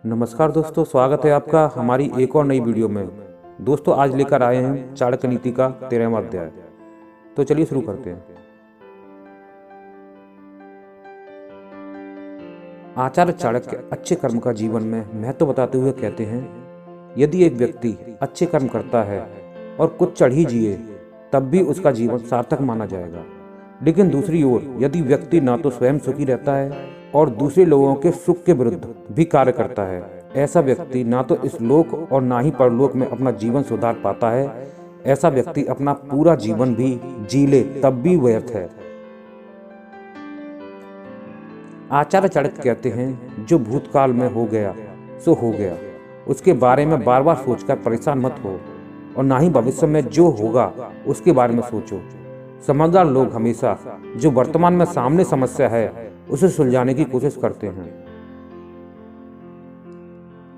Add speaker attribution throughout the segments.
Speaker 1: नमस्कार दोस्तों, स्वागत है आपका हमारी एक और नई वीडियो में। दोस्तों आज लेकर आए हैं चाणक्य नीति का 13वां अध्याय। तो चलिए शुरू करते हैं। आचार्य चाणक्य अच्छे कर्म का जीवन में महत्व बताते हुए कहते हैं, यदि एक व्यक्ति अच्छे कर्म करता है और कुछ चढ़ ही जिए तब भी उसका जीवन सार्थक माना जाएगा। लेकिन दूसरी ओर यदि व्यक्ति ना तो स्वयं सुखी रहता है और दूसरे लोगों के सुख के विरुद्ध भी कार्य करता है, ऐसा व्यक्ति ना तो इस लोक और ना ही परलोक में अपना जीवन सुधार पाता है। ऐसा व्यक्ति अपना पूरा जीवन भी जी ले तब भी व्यर्थ है। आचार्य चाणक्य कहते हैं, जो भूतकाल में हो गया सो हो गया, उसके बारे में बार बार सोचकर परेशान मत हो और ना ही भविष्य में जो होगा उसके बारे में सोचो। समझदार लोग हमेशा जो वर्तमान में सामने समस्या है उसे सुलझाने की कोशिश करते हैं।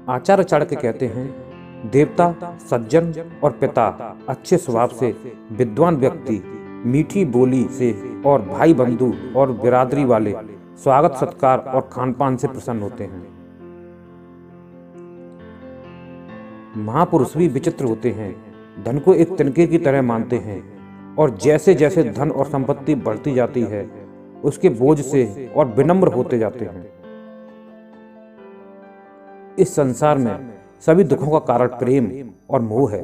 Speaker 1: आचार्य चाणक्य कहते हैं, देवता, सज्जन और पिता, अच्छे स्वभाव से विद्वान व्यक्ति, मीठी बोली से और भाई बंधु और बिरादरी वाले स्वागत सत्कार और खान पान से प्रसन्न होते हैं। महापुरुष भी विचित्र होते हैं, धन को एक तिनके की तरह मानते हैं और जैसे जैसे धन और संपत्ति बढ़ती जाती है उसके बोझ से और विनम्र होते जाते हैं। इस संसार में सभी दुखों का कारण प्रेम और मोह है।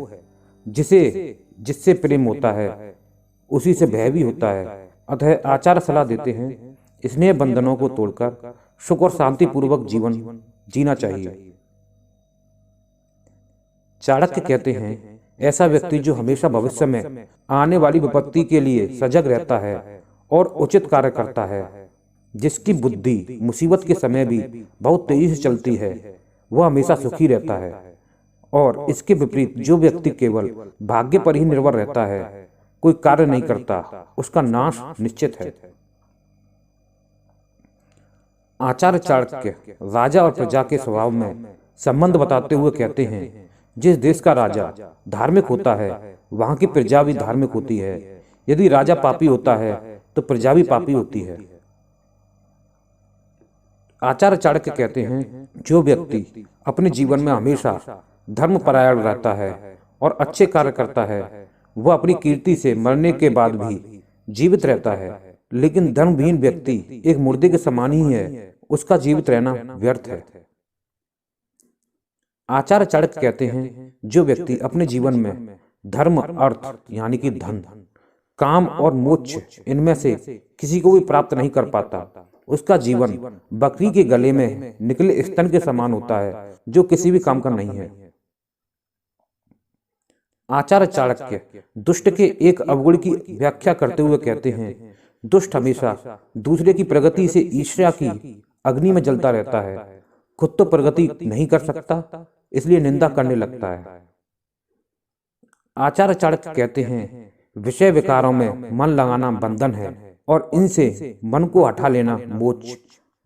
Speaker 1: जिससे प्रेम होता है उसी से भय भी होता है। अतः आचार्य सलाह देते हैं, स्नेह बंधनों को तोड़कर सुख और शांति पूर्वक जीवन जीना चाहिए। चाणक्य कहते हैं, ऐसा व्यक्ति जो हमेशा भविष्य में आने वाली विपत्ति के लिए सजग रहता है और उचित कार्य करता है, जिसकी बुद्धि मुसीबत के समय भी बहुत तेजी से चलती है, वह हमेशा सुखी रहता है। और इसके विपरीत जो व्यक्ति केवल भाग्य पर ही निर्भर रहता है, कोई कार्य नहीं करता, उसका नाश निश्चित है। आचार्य चाणक्य राजा और प्रजा के स्वभाव में संबंध बताते हुए कहते हैं, जिस देश का राजा धार्मिक होता है वहां की प्रजा भी धार्मिक होती है। यदि राजा पापी होता है तो प्रजा भी पापी होती है। आचार्य चाणक्य कहते हैं, जो व्यक्ति अपने जीवन में हमेशा धर्मपरायण रहता है और अच्छे कार्य करता है, वह अपनी कीर्ति से मरने के बाद भी जीवित रहता है। लेकिन धर्महीन व्यक्ति एक मुर्दे के समान ही है, उसका जीवित रहना व्यर्थ है। आचार्य चाणक्य कहते हैं, जो व्यक्ति अपने जीवन में धर्म, अर्थ यानी कि धन, काम और मोक्ष इनमें से किसी को भी प्राप्त नहीं कर पाता, उसका जीवन बकरी के गले में निकले स्तन के समान होता है, जो किसी भी काम का नहीं है। आचार्य चाणक्य दुष्ट के एक अवगुण की व्याख्या करते हुए कहते हैं, दुष्ट हमेशा दूसरे की प्रगति से ईर्ष्या की अग्नि में जलता रहता है। खुद तो प्रगति नहीं कर सकता, इसलिए निंदा करने लगता है। आचार्य चाणक्य कहते हैं, विषय विकारों में मन लगाना बंधन है और इनसे मन को हटा लेना मोक्ष,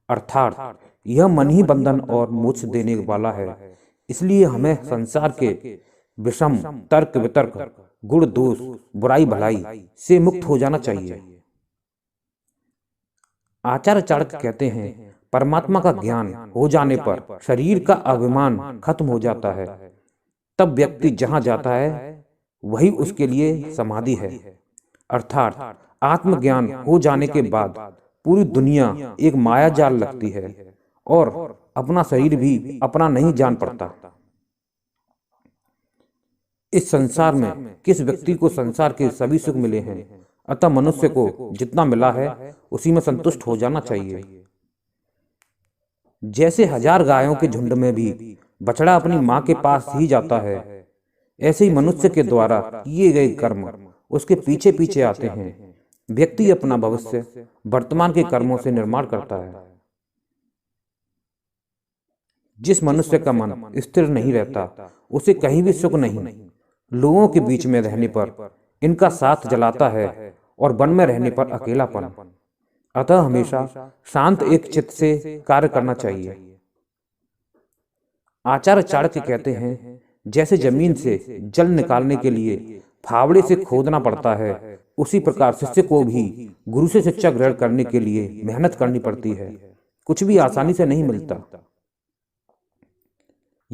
Speaker 1: अर्थात यह मन ही बंधन और मोक्ष देने वाला है। इसलिए हमें संसार के विषम तर्क वितर्क, गुण दोष, बुराई भलाई से मुक्त हो जाना चाहिए। आचार्य चाणक्य कहते हैं, परमात्मा का ज्ञान हो जाने पर शरीर का अभिमान खत्म हो जाता है। तब व्यक्ति जहां जाता है वही उसके लिए समाधि है। अर्थात आत्मज्ञान हो जाने के बाद पूरी दुनिया एक माया जाल लगती है और अपना शरीर भी अपना नहीं जान पड़ता। इस संसार में किस व्यक्ति को संसार के सभी सुख मिले हैं, अतः मनुष्य को जितना मिला है उसी में संतुष्ट हो जाना चाहिए। जैसे 1000 गायों के झुंड में भी बछड़ा अपनी मां के पास ही जाता है, ऐसे ही मनुष्य के द्वारा किए गए कर्म उसके पीछे पीछे आते हैं। व्यक्ति अपना भविष्य वर्तमान के कर्मों से निर्माण करता है। जिस मनुष्य का मन स्थिर नहीं रहता उसे कहीं भी सुख नहीं। लोगों के बीच में रहने पर इनका साथ जलाता है और वन में रहने पर अकेलापन। अतः हमेशा शांत एक चित्त से कार्य करना चाहिए। आचार्य चाणक्य कहते हैं, जैसे जमीन से जल निकालने के लिए फावड़े से खोदना पड़ता है, उसी प्रकार शिष्य को भी गुरु से शिक्षा ग्रहण करने के लिए मेहनत करनी पड़ती है। कुछ भी आसानी से नहीं मिलता।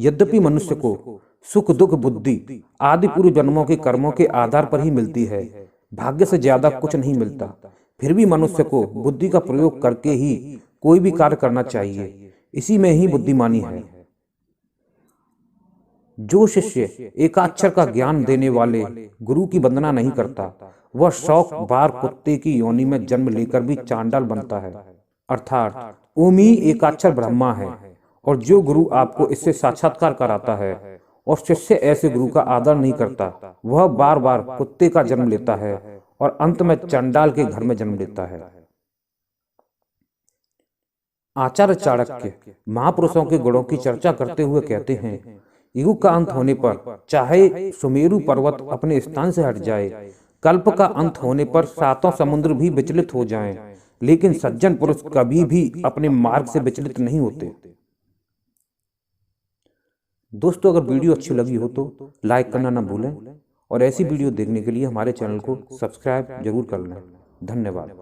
Speaker 1: यद्यपि मनुष्य को सुख दुख बुद्धि आदि पूर्व जन्मों के कर्मों के आधार पर ही मिलती है, भाग्य से ज्यादा कुछ नहीं मिलता, फिर भी मनुष्य को बुद्धि का प्रयोग करके ही कोई भी कार्य करना चाहिए। इसी में ही बुद्धिमानी है। जो शिष्य एकाक्षर का ज्ञान देने वाले गुरु की वंदना नहीं करता, वह 100 बार कुत्ते की योनि में जन्म लेकर भी चांडाल बनता है। अर्थात ओम ही एकाक्षर ब्रह्मा है। और जो गुरु आपको इससे साक्षात्कार कराता है और शिष्य ऐसे गुरु का आदर नहीं करता, वह बार बार कुत्ते का जन्म लेता है और अंत में चंडाल के घर में जन्म लेता है। आचार्य चाणक्य महापुरुषों के गुणों की चर्चा करते हुए कहते हैं, युग का अंत होने पर चाहे सुमेरु पर्वत अपने स्थान से हट जाए, कल्प का अंत होने पर 7 समुद्र भी विचलित हो जाएं, लेकिन सज्जन पुरुष कभी भी अपने मार्ग से विचलित नहीं होते। दोस्तों, अगर वीडियो अच्छी लगी हो तो लाइक करना ना भूलें और ऐसी वीडियो देखने के लिए हमारे चैनल को सब्सक्राइब जरूर कर लें। धन्यवाद।